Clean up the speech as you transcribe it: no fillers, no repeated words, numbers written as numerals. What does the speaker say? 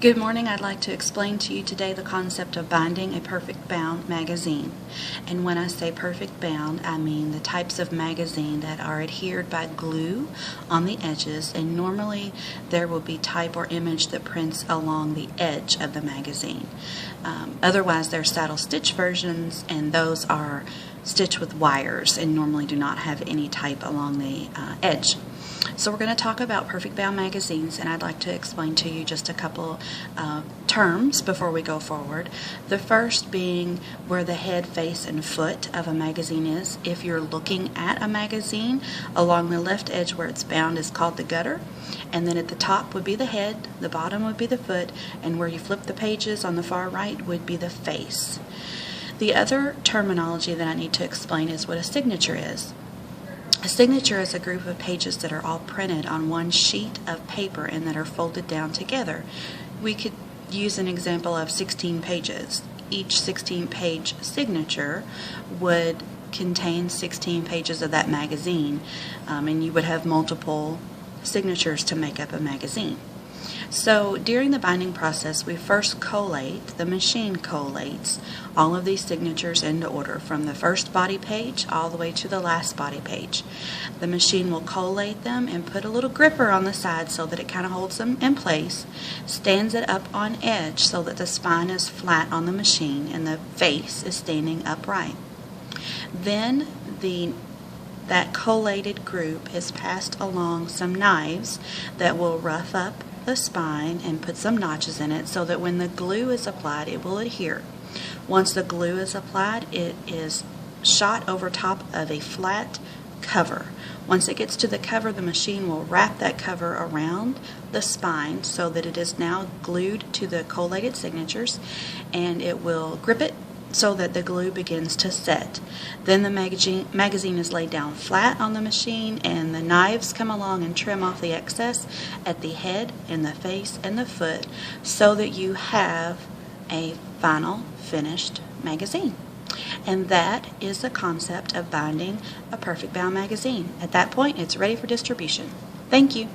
Good morning. I'd like to explain to you today the concept of binding a perfect bound magazine. And when I say perfect bound, I mean the types of magazine that are adhered by glue on the edges, and normally there will be type or image that prints along the edge of the magazine. Otherwise, there are saddle stitch versions, and those are stitched with wires and normally do not have any type along the edge. So we're going to talk about perfect bound magazines, and I'd like to explain to you just a couple terms before we go forward. The first being where the head, face, and foot of a magazine is. If you're looking at a magazine, along the left edge where it's bound is called the gutter, and then at the top would be the head, the bottom would be the foot, and where you flip the pages on the far right would be the face. The other terminology that I need to explain is what a signature is. A signature is a group of pages that are all printed on one sheet of paper and that are folded down together. We could use an example of 16 pages. Each 16-page signature would contain 16 pages of that magazine, and you would have multiple signatures to make up a magazine. So during the binding process, we first collate, the machine collates, all of these signatures into order from the first body page all the way to the last body page. The machine will collate them and put a little gripper on the side so that it kind of holds them in place, stands it up on edge so that the spine is flat on the machine and the face is standing upright. Then that collated group is passed along some knives that will rough up the spine and put some notches in it so that when the glue is applied, it will adhere. Once the glue is applied, it is shot over top of a flat cover. Once it gets to the cover, the machine will wrap that cover around the spine so that it is now glued to the collated signatures, and it will grip it so that the glue begins to set. Then the magazine is laid down flat on the machine, and the knives come along and trim off the excess at the head and the face and the foot so that you have a final finished magazine. And that is the concept of binding a perfect bound magazine. At that point, it's ready for distribution. Thank you.